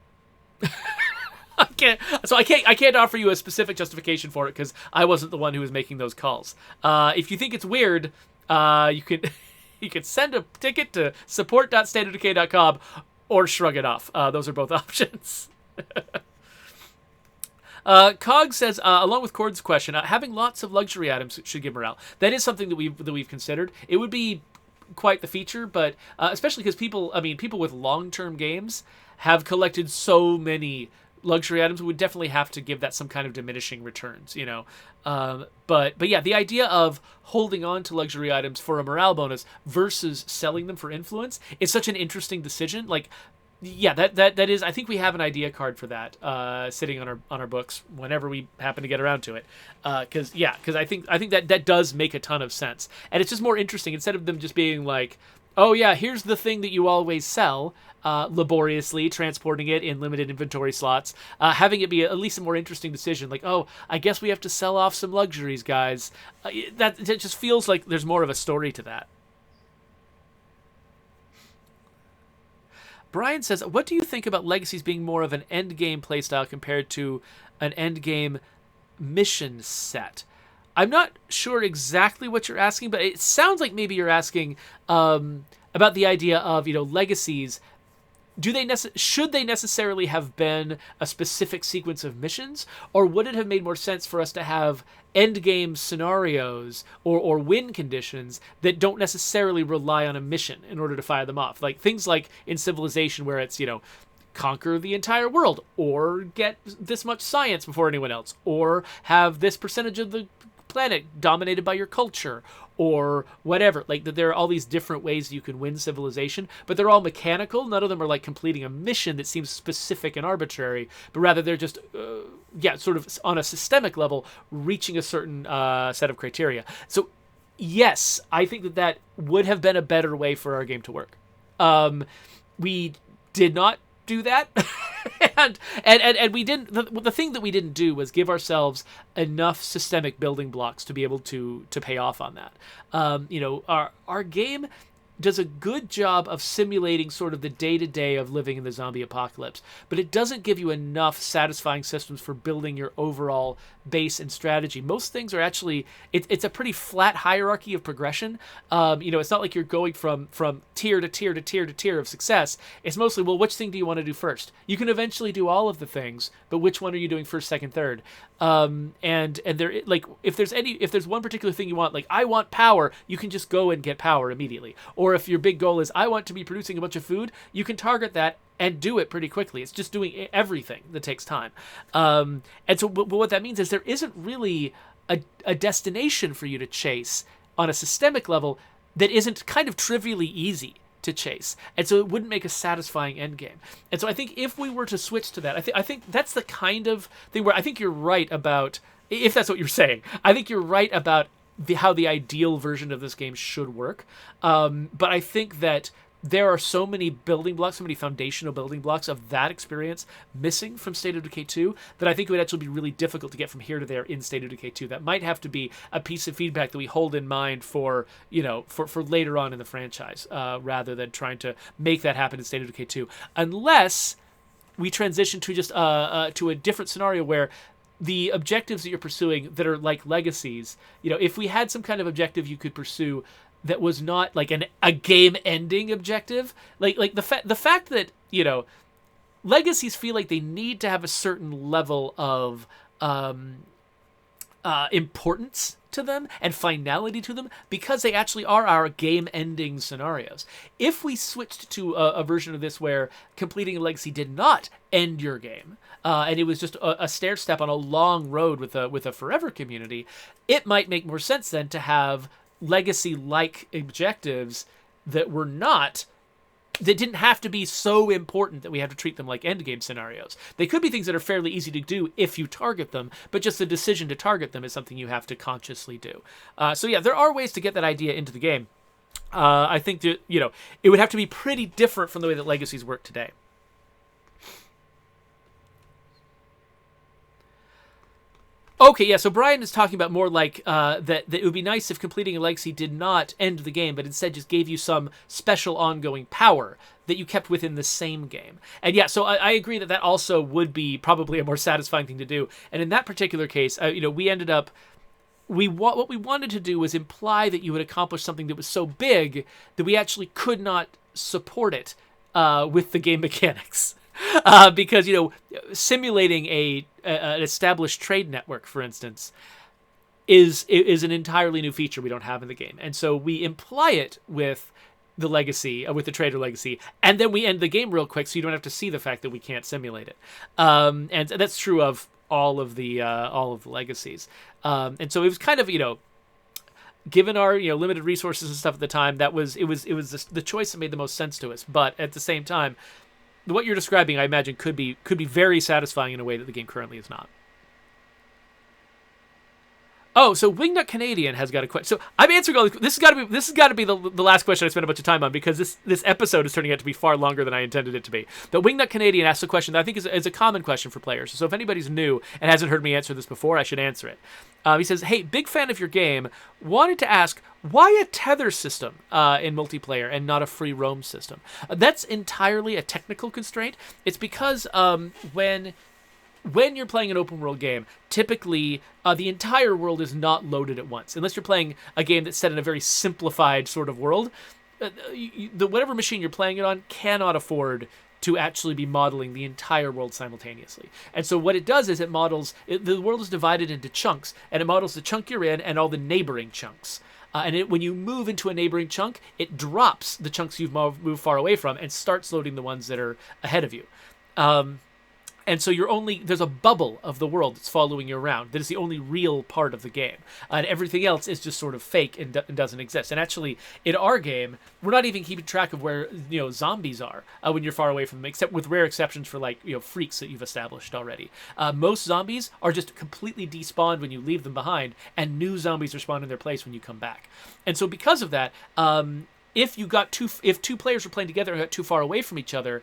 I can't offer you a specific justification for it because I wasn't the one who was making those calls. If you think it's weird, you can send a ticket to support.stateofdecay.com or shrug it off. Those are both options. Cog says, along with Cord's question, having lots of luxury items should give morale. That is something that we've considered. It would be quite the feature, but especially because people with long-term games have collected so many luxury items, we would definitely have to give that some kind of diminishing returns, you know. But yeah, the idea of holding on to luxury items for a morale bonus versus selling them for influence is such an interesting decision. Like, yeah, that is. I think we have an idea card for that sitting on our books whenever we happen to get around to it. Because I think that does make a ton of sense, and it's just more interesting instead of them just being like, oh yeah, here's the thing that you always sell, laboriously transporting it in limited inventory slots, having it be at least a more interesting decision. Like, oh, I guess we have to sell off some luxuries, guys. That just feels like there's more of a story to that. Brian says, what do you think about Legacies being more of an endgame playstyle compared to an endgame mission set? I'm not sure exactly what you're asking, but it sounds like maybe you're asking about the idea of, Legacies. Should they necessarily have been a specific sequence of missions, or would it have made more sense for us to have endgame scenarios or win conditions that don't necessarily rely on a mission in order to fire them off? Like things like in Civilization where it's, conquer the entire world, or get this much science before anyone else, or have this percentage of the planet dominated by your culture, or whatever. Like that there are all these different ways you can win Civilization, but they're all mechanical. None of them are like completing a mission that seems specific and arbitrary, but rather they're just sort of on a systemic level reaching a certain set of criteria. So yes, I think that would have been a better way for our game to work. We did not do that. and we didn't. The thing that we didn't do was give ourselves enough systemic building blocks to be able to pay off on that. Our game does a good job of simulating sort of the day-to-day of living in the zombie apocalypse, but it doesn't give you enough satisfying systems for building your overall base and strategy. Most things are actually, it's a pretty flat hierarchy of progression. It's not like you're going from tier to tier to tier to tier of success. It's mostly, well, which thing do you want to do first? You can eventually do all of the things, but which one are you doing first, second, third? And there, like, if there's one particular thing you want, like, I want power, you can just go and get power immediately. Or if your big goal is, I want to be producing a bunch of food, you can target that and do it pretty quickly. It's just doing everything that takes time. And so but what that means is there isn't really a destination for you to chase on a systemic level that isn't kind of trivially easy to chase. And so it wouldn't make a satisfying end game. And so I think if we were to switch to that, I think that's the kind of thing where I think you're right about, if that's what you're saying, I think you're right about how the ideal version of this game should work. But I think that there are so many building blocks, so many foundational building blocks of that experience missing from State of Decay 2 that I think it would actually be really difficult to get from here to there in State of Decay 2. That might have to be a piece of feedback that we hold in mind for later on in the franchise, rather than trying to make that happen in State of Decay 2. Unless we transition to just to a different scenario where the objectives that you're pursuing that are like legacies, if we had some kind of objective you could pursue that was not like a game-ending objective, like the fact that legacies feel like they need to have a certain level of importance to them and finality to them because they actually are our game-ending scenarios. If we switched to a version of this where completing a legacy did not end your game, and it was just a stair step on a long road with a forever community, it might make more sense then to have legacy-like objectives that didn't have to be so important that we have to treat them like endgame scenarios. They could be things that are fairly easy to do if you target them, but just the decision to target them is something you have to consciously do. So yeah, there are ways to get that idea into the game. I think that, it would have to be pretty different from the way that legacies work today. Okay, yeah, so Brian is talking about more like that it would be nice if completing a legacy did not end the game, but instead just gave you some special ongoing power that you kept within the same game. And yeah, so I agree that also would be probably a more satisfying thing to do. And in that particular case, we ended up... what we wanted to do was imply that you had accomplished something that was so big that we actually could not support it with the game mechanics. Because, simulating an established trade network, for instance, is an entirely new feature we don't have in the game. And so we imply it with the legacy, with the trader legacy, and then we end the game real quick so you don't have to see the fact that we can't simulate it. And that's true of all of the legacies. And so it was kind of, given our limited resources and stuff at the time, it was the choice that made the most sense to us. But at the same time, what you're describing, I imagine, could be very satisfying in a way that the game currently is not. Oh, so Wingnut Canadian has got a question. So I'm answering all this. This has got to be the last question I spent a bunch of time on because this episode is turning out to be far longer than I intended it to be. But Wingnut Canadian asked a question that I think is a common question for players. So if anybody's new and hasn't heard me answer this before, I should answer it. He says, "Hey, big fan of your game. Wanted to ask why a tether system in multiplayer and not a free roam system." That's entirely a technical constraint. It's because when you're playing an open world game, typically the entire world is not loaded at once. Unless you're playing a game that's set in a very simplified sort of world, whatever machine you're playing it on cannot afford to actually be modeling the entire world simultaneously. And so what it does is the world is divided into chunks, and it models the chunk you're in and all the neighboring chunks. When you move into a neighboring chunk, it drops the chunks you've moved far away from and starts loading the ones that are ahead of you. And so there's a bubble of the world that's following you around. That is the only real part of the game. And everything else is just sort of fake and doesn't exist. And actually, in our game, we're not even keeping track of where, zombies are when you're far away from them, except with rare exceptions for, freaks that you've established already. Most zombies are just completely despawned when you leave them behind, and new zombies respawn in their place when you come back. And so because of that, if two players were playing together and got too far away from each other,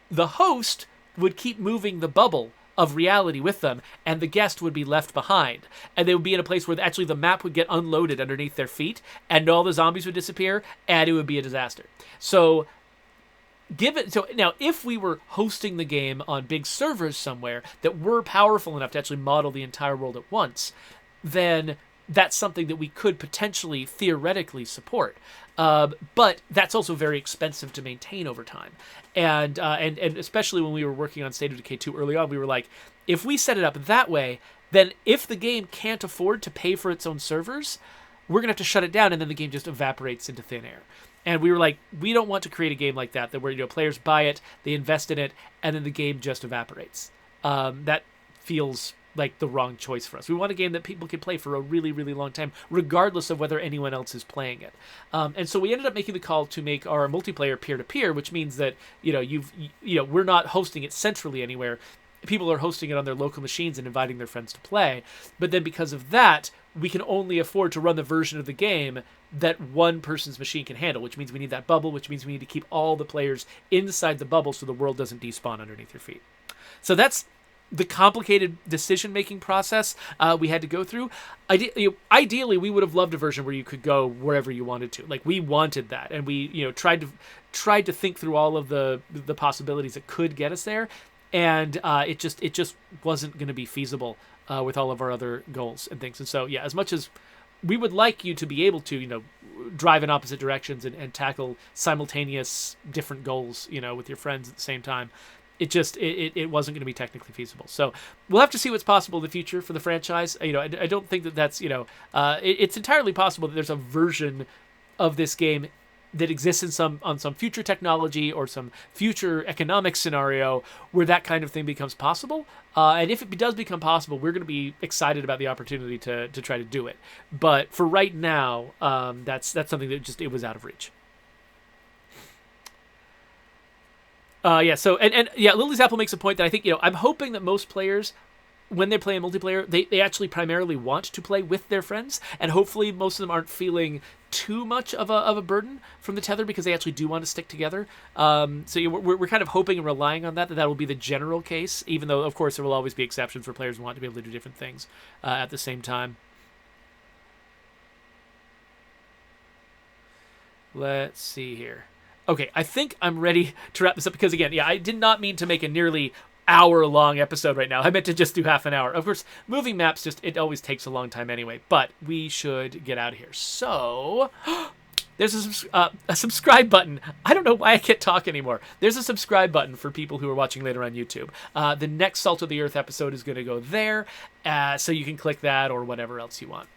the host would keep moving the bubble of reality with them, and the guest would be left behind. And they would be in a place where actually the map would get unloaded underneath their feet, and all the zombies would disappear, and it would be a disaster. So now, if we were hosting the game on big servers somewhere that were powerful enough to actually model the entire world at once, then that's something that we could potentially theoretically support. But that's also very expensive to maintain over time. And especially when we were working on State of Decay 2 early on, we were like, if we set it up that way, then if the game can't afford to pay for its own servers, we're going to have to shut it down, and then the game just evaporates into thin air. And we were like, we don't want to create a game like that where players buy it, they invest in it, and then the game just evaporates. That feels like the wrong choice for us. We want a game that people can play for a really, really long time, regardless of whether anyone else is playing it. And so we ended up making the call to make our multiplayer peer-to-peer, which means that we're not hosting it centrally anywhere. People are hosting it on their local machines and inviting their friends to play. But then because of that, we can only afford to run the version of the game that one person's machine can handle, which means we need that bubble, which means we need to keep all the players inside the bubble so the world doesn't despawn underneath your feet. So that's the complicated decision-making process we had to go through. Ideally, we would have loved a version where you could go wherever you wanted to. Like, we wanted that, and we tried to think through all of the possibilities that could get us there, and it just wasn't going to be feasible with all of our other goals and things. And so, yeah, as much as we would like you to be able to, drive in opposite directions and tackle simultaneous different goals, with your friends at the same time, it wasn't going to be technically feasible. So we'll have to see what's possible in the future for the franchise. I don't think that's it's entirely possible that there's a version of this game that exists on some future technology or some future economic scenario where that kind of thing becomes possible. And if it does become possible, we're going to be excited about the opportunity to try to do it. But for right now, that's something that it was out of reach. Lily's Apple makes a point that I think, I'm hoping that most players, when they're playing multiplayer, they actually primarily want to play with their friends, and hopefully most of them aren't feeling too much of a burden from the tether because they actually do want to stick together. We're kind of hoping and relying on that will be the general case, even though, of course, there will always be exceptions where players want to be able to do different things at the same time. Let's see here. Okay, I think I'm ready to wrap this up because, again, I did not mean to make a nearly hour-long episode right now. I meant to just do half an hour. Of course, moving maps, it always takes a long time anyway, but we should get out of here. So, there's a subscribe button. I don't know why I can't talk anymore. There's a subscribe button for people who are watching later on YouTube. The next Salt of the Earth episode is going to go there, so you can click that or whatever else you want.